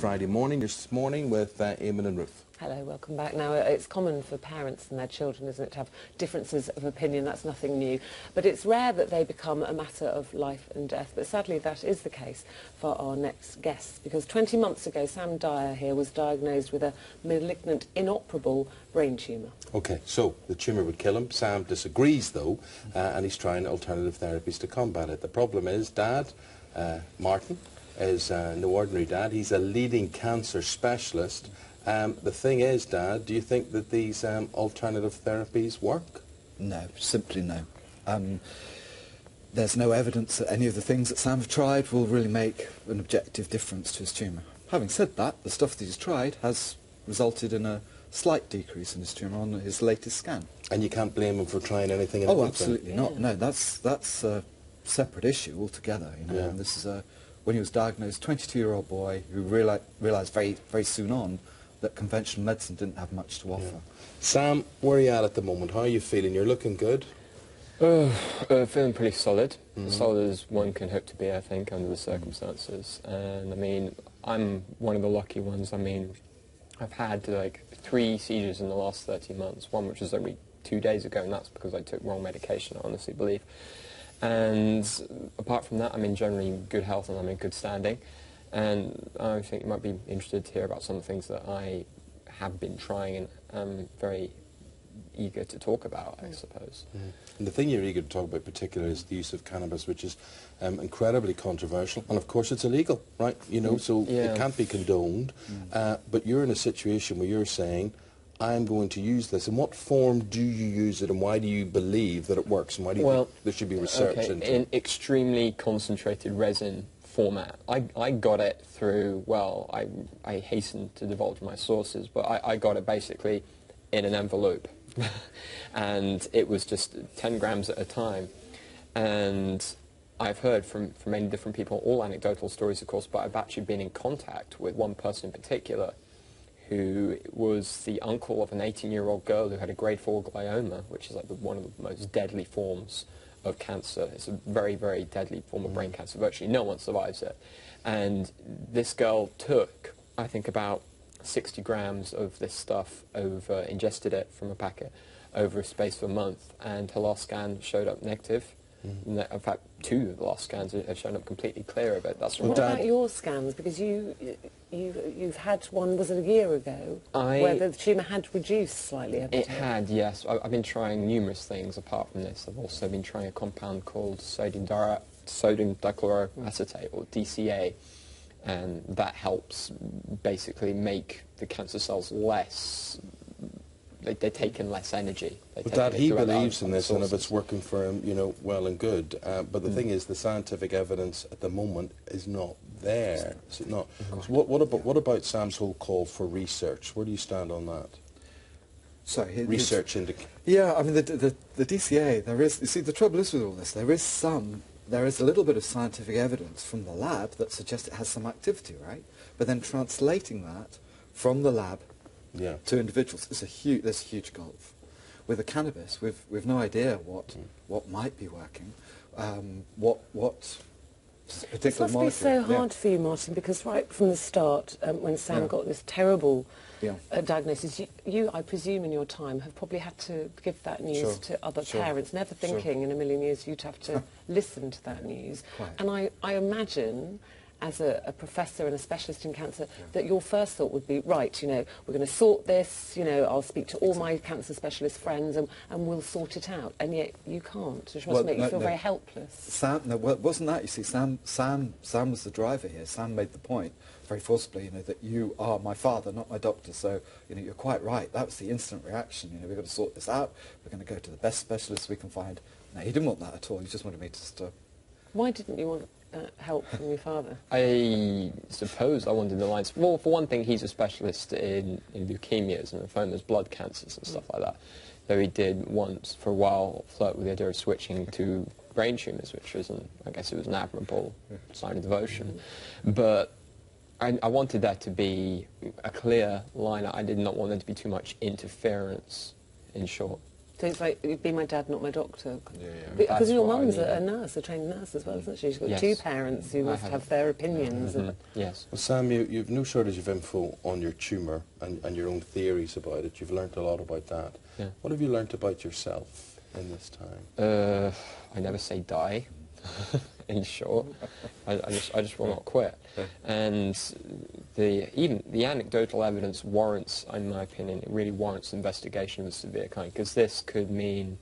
Friday morning. This morning with Eamon and Ruth. Hello, welcome back. Now, it's common for parents and their children, isn't it, to have differences of opinion. That's nothing new. But it's rare that they become a matter of life and death. But sadly, that is the case for our next guests, because 20 months ago, Sam Dyer here was diagnosed with a malignant, inoperable brain tumour. OK, so the tumour would kill him. Sam disagrees, though, and he's trying alternative therapies to combat it. The problem is, Dad, Martin, is no ordinary dad. He's a leading cancer specialist. The thing is, Dad, do you think that these alternative therapies work? No, simply no. There's no evidence that any of the things that Sam have tried will really make an objective difference to his tumour. Having said that, the stuff that he's tried has resulted in a slight decrease in his tumour on his latest scan. And you can't blame him for trying anything? Oh, absolutely not. No, that's a separate issue altogether. You know, yeah. And this is when he was diagnosed, 22-year-old boy who realised very soon on that conventional medicine didn't have much to offer. Yeah. Sam, where are you at the moment? How are you feeling? You're looking good? Feeling pretty solid. As solid as one can hope to be, I think, under the circumstances. And I mean, I'm one of the lucky ones. I mean, I've had like 3 seizures in the last 30 months, one which was only 2 days ago, and that's because I took wrong medication, I honestly believe. And apart from that, I'm in generally good health and I'm in good standing. And I think you might be interested to hear about some of the things that I have been trying and I'm very eager to talk about, I suppose. And the thing you're eager to talk about particularly is the use of cannabis, which is incredibly controversial. And of course it's illegal, right? You know, so it can't be condoned. But you're in a situation where you're saying, I'm going to use this. In what form do you use it, and why do you believe that it works, and why do you think there should be research into it? In extremely concentrated resin format. I got it through, well, I hasten to divulge my sources, but I got it basically in an envelope. And it was just 10 grams at a time. And I've heard from many different people, all anecdotal stories, of course, but I've actually been in contact with one person in particular who was the uncle of an 18-year-old girl who had a grade 4 glioma, which is like one of the most deadly forms of cancer. It's a very, very deadly form of brain cancer. Virtually no one survives it. And this girl took, I think, about 60 grams of this stuff over, ingested it from a packet over a space of a month, and her last scan showed up negative. In fact, 2 of the last scans have shown up completely clear of it. That's what about your scans? Because you've had one, was it a year ago, where the tumour had reduced slightly? It had, yes. I've been trying numerous things apart from this. I've also been trying a compound called sodium dichloroacetate, or DCA, and that helps basically make the cancer cells less. They take in less energy. But Dad, he believes in this, and if it's working for him, you know, well and good. But the thing is, the scientific evidence at the moment is not there. Is it not? So what about Sam's whole call for research? Where do you stand on that? Sorry, research into. Yeah, I mean the DCA. There is. You see, the trouble is with all this. There is a little bit of scientific evidence from the lab that suggests it has some activity, right? But then translating that from the lab to individuals is there's a huge gulf. With the cannabis, we've no idea what might be working, what particular molecule. It must be so hard for you, Martin, because right from the start, when Sam got this terrible diagnosis, you, I presume, in your time, have probably had to give that news to other parents, never thinking in a million years you'd have to listen to that news. And I imagine, as a professor and a specialist in cancer, that your first thought would be, right, you know, we're going to sort this, you know, I'll speak to all my cancer specialist friends and we'll sort it out. And yet you can't, which must make you feel very helpless. Sam, no, well, it wasn't that, you see. Sam was the driver here. Sam made the point, very forcibly, you know, that you are my father, not my doctor, so, you know, you're quite right. That was the instant reaction, you know, we've got to sort this out, we're going to go to the best specialists we can find. No, he didn't want that at all, he just wanted me to stop. Why didn't you want help from your father? I suppose I wanted the lines. Well, for one thing, he's a specialist in leukemias and lymphomas, blood cancers and stuff like that. So he did once, for a while, flirt with the idea of switching to brain tumours, which was, I guess it was an admirable sign of devotion. But I wanted that to be a clear line. I did not want there to be too much interference, in short. So it's like, you'd be my dad, not my doctor. Yeah. Because That's your what I mum's mean. a nurse, a trained nurse as well, isn't she? She's got Yes. two parents who must have their opinions. Mhm. Yes. Well, Sam, you've no shortage of info on your tumour and your own theories about it. You've learnt a lot about that. Yeah. What have you learnt about yourself in this time? I never say die. In short, I just will not quit. And even the anecdotal evidence warrants, in my opinion, it really warrants investigation of a severe kind, because this could mean,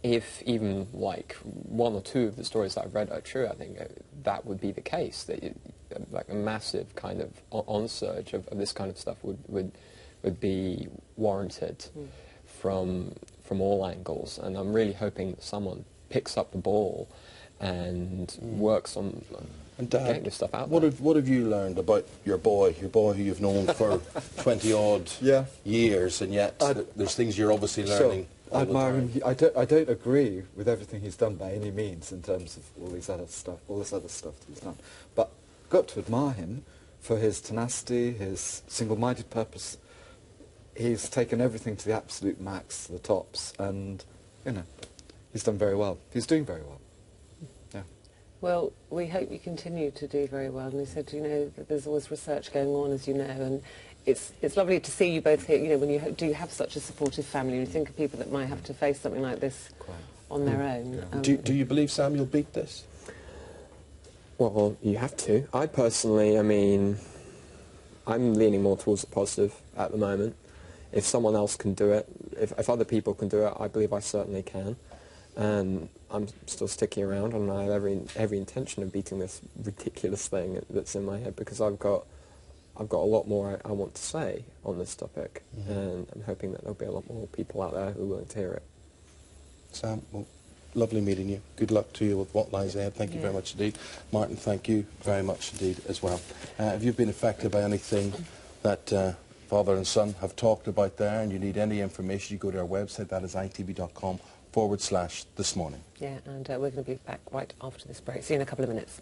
if even like one or two of the stories that I've read are true, I think that would be the case. That like a massive kind of onsurge of this kind of stuff would be warranted from all angles. And I'm really hoping that someone picks up the ball and works on getting this stuff out there. What have you learned about your boy who you've known for 20-odd years, and yet there's things you're obviously learning I all the admire time? him. I don't agree with everything he's done by any means in terms of all this other stuff that he's done. But I've got to admire him for his tenacity, his single-minded purpose. He's taken everything to the absolute max, the tops, and, you know, he's done very well. He's doing very well. Yeah. Well, we hope you continue to do very well. And he said, you know, that there's always research going on, as you know, and it's lovely to see you both here, you know, when you do have such a supportive family. You think of people that might have to face something like this on their own. Yeah. Do you believe, Sam, you'll beat this? Well, you have to. I personally, I mean, I'm leaning more towards the positive at the moment. If someone else can do it, if other people can do it, I believe I certainly can. And I'm still sticking around, and I have every intention of beating this ridiculous thing that's in my head, because I've got a lot more I want to say on this topic, and I'm hoping that there'll be a lot more people out there who are willing to hear it. Sam, well, lovely meeting you. Good luck to you with what lies ahead. Thank you very much indeed. Martin, thank you very much indeed as well. Have you been affected by anything that father and son have talked about there, and you need any information, you go to our website, that is itv.com/thismorning. Yeah, and we're going to be back right after this break. See you in a couple of minutes.